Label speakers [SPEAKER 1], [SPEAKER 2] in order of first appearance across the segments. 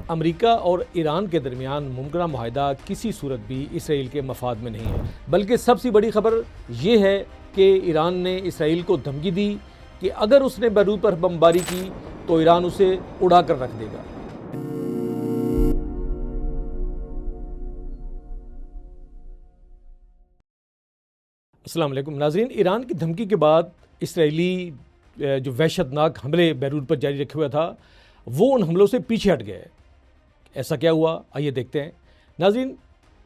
[SPEAKER 1] امریکہ اور ایران کے درمیان ممکنہ معاہدہ کسی صورت بھی اسرائیل کے مفاد میں نہیں ہے، بلکہ سب سے بڑی خبر یہ ہے کہ ایران نے اسرائیل کو دھمکی دی کہ اگر اس نے بیروت پر بمباری کی تو ایران اسے اڑا کر رکھ دے گا۔ السلام علیکم ناظرین، ایران کی دھمکی کے بعد اسرائیلی جو وحشت ناک حملے بیروت پر جاری رکھے ہوا تھا وہ ان حملوں سے پیچھے ہٹ گئے۔ ایسا کیا ہوا؟ آئیے دیکھتے ہیں۔ ناظرین،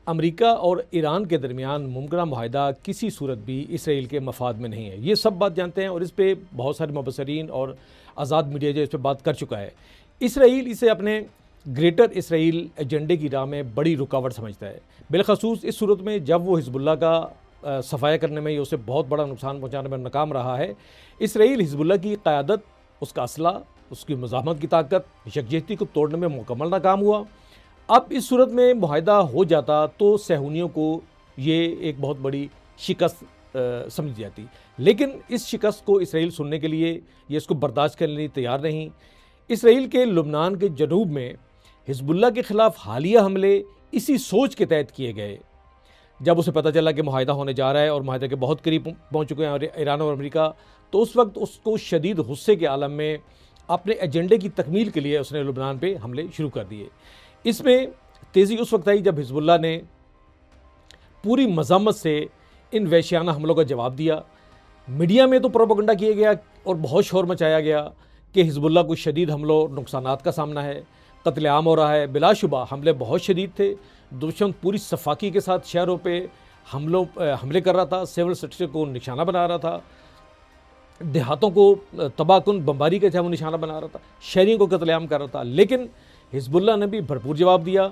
[SPEAKER 1] امریکہ اور ایران کے درمیان ممکنہ معاہدہ کسی صورت بھی اسرائیل کے مفاد میں نہیں ہے، یہ سب بات جانتے ہیں، اور اس پہ بہت سارے مبصرین اور آزاد میڈیا جو اس پہ بات کر چکا ہے۔ اسرائیل اسے اپنے گریٹر اسرائیل ایجنڈے کی راہ میں بڑی رکاوٹ سمجھتا ہے، بالخصوص اس صورت میں جب وہ حزب اللہ کا صفایا کرنے میں یا اسے بہت بڑا نقصان پہنچانے میں ناکام رہا ہے۔ اسرائیل حزب اللہ کی قیادت، اس کا اسلحہ، اس کی مزاحمت کی طاقت، یکجہتی کو توڑنے میں مکمل ناکام ہوا۔ اب اس صورت میں معاہدہ ہو جاتا تو صہیونیوں کو یہ ایک بہت بڑی شکست سمجھ جاتی، لیکن اس شکست کو اسرائیل سننے کے لیے یا اس کو برداشت کرنے کے لیے تیار نہیں۔ اسرائیل کے لبنان کے جنوب میں حزب اللہ کے خلاف حالیہ حملے اسی سوچ کے تحت کیے گئے۔ جب اسے پتہ چلا کہ معاہدہ ہونے جا رہا ہے اور معاہدے کے بہت قریب پہنچ چکے ہیں ایران اور امریکہ، تو اس وقت اس کو شدید غصے کے عالم میں اپنے ایجنڈے کی تکمیل کے لیے اس نے لبنان پہ حملے شروع کر دیے۔ اس میں تیزی اس وقت آئی جب حزب اللہ نے پوری مذمت سے ان وحشیانہ حملوں کا جواب دیا۔ میڈیا میں تو پروپیگنڈا کیا گیا اور بہت شور مچایا گیا کہ حزب اللہ کو شدید حملوں اور نقصانات کا سامنا ہے، قتل عام ہو رہا ہے۔ بلا شبہ حملے بہت شدید تھے، دشمن پوری صفاقی کے ساتھ شہروں پہ حملے کر رہا تھا، سول اسٹرکچر کو نشانہ بنا رہا تھا، دیہاتوں کو تباہ کن بمباری کا وہ نشانہ بنا رہا تھا، شہریوں کو قتل عام کر رہا تھا۔ لیکن حزب اللہ نے بھی بھرپور جواب دیا۔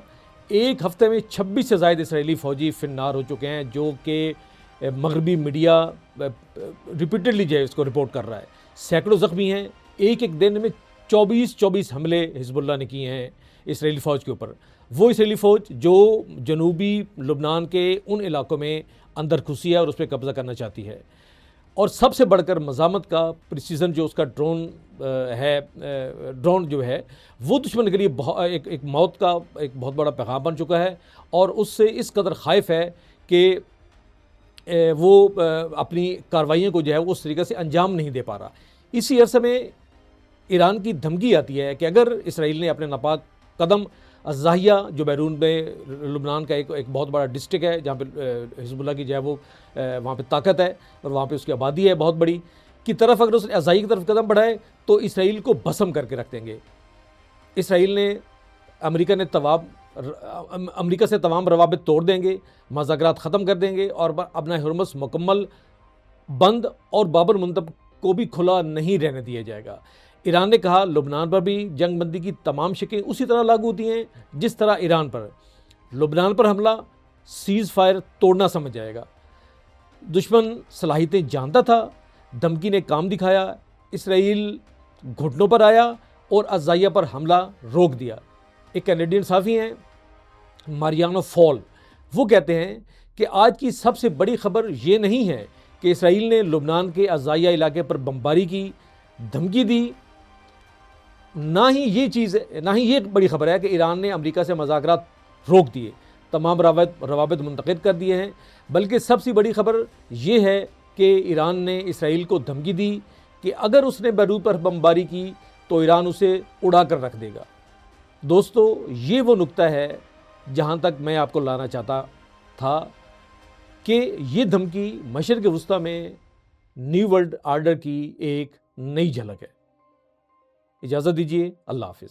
[SPEAKER 1] ایک ہفتے میں 26 سے زائد اسرائیلی فوجی فنار ہو چکے ہیں، جو کہ مغربی میڈیا ریپیٹڈلی جو ہے اس کو رپورٹ کر رہا ہے۔ سینکڑوں زخمی ہیں۔ ایک دن میں 24 حملے حزب اللہ نے کیے ہیں اسرائیلی فوج کے اوپر۔ وہ اسرائیلی فوج جو جنوبی لبنان کے ان علاقوں میں اندر گھسی ہے اور اس پہ قبضہ کرنا چاہتی ہے، اور سب سے بڑھ کر مزاحمت کا پریسیزن جو اس کا ڈرون جو ہے وہ دشمن کے لیے ایک موت کا ایک بہت بڑا پیغام بن چکا ہے، اور اس سے اس قدر خائف ہے کہ وہ اپنی کارروائیوں کو جو ہے اس طریقے سے انجام نہیں دے پا رہا۔ اسی عرصے میں ایران کی دھمکی آتی ہے کہ اگر اسرائیل نے اپنے ناپاک قدم الزاہیہ جو بیرون میں لبنان کا ایک بہت بڑا ڈسٹرکٹ ہے جہاں پہ حزب اللہ کی جو ہے وہ وہاں پہ طاقت ہے اور وہاں پہ اس کی آبادی ہے بہت بڑی، کی طرف اگر اس نے الزاہیہ کی طرف قدم بڑھائے تو اسرائیل کو بھسم کر کے رکھ دیں گے۔ اسرائیل نے امریکہ سے تمام روابط توڑ دیں گے، مذاکرات ختم کر دیں گے، اور اپنا ہرمز مکمل بند اور باب المندب کو بھی کھلا نہیں رہنے دیا جائے گا۔ ایران نے کہا لبنان پر بھی جنگ بندی کی تمام شکیں اسی طرح لاگو ہوتی ہیں جس طرح ایران پر۔ لبنان پر حملہ سیز فائر توڑنا سمجھ جائے گا۔ دشمن صلاحیتیں جانتا تھا، دھمکی نے کام دکھایا، اسرائیل گھٹنوں پر آیا اور الزاہیہ پر حملہ روک دیا۔ ایک کینیڈین صحافی ہیں ماریانو فال، وہ کہتے ہیں کہ آج کی سب سے بڑی خبر یہ نہیں ہے کہ اسرائیل نے لبنان کے الزاہیہ علاقے پر بمباری کی، دھمکی دی، نہ ہی یہ بڑی خبر ہے کہ ایران نے امریکہ سے مذاکرات روک دیے، تمام روابط منتقل کر دیے ہیں، بلکہ سب سے بڑی خبر یہ ہے کہ ایران نے اسرائیل کو دھمکی دی کہ اگر اس نے بیروت پر بمباری کی تو ایران اسے اڑا کر رکھ دے گا۔ دوستو، یہ وہ نقطہ ہے جہاں تک میں آپ کو لانا چاہتا تھا کہ یہ دھمکی مشرق وسطیٰ میں نیو ورلڈ آرڈر کی ایک نئی جھلک ہے۔ اجازت دیجیے، اللہ حافظ۔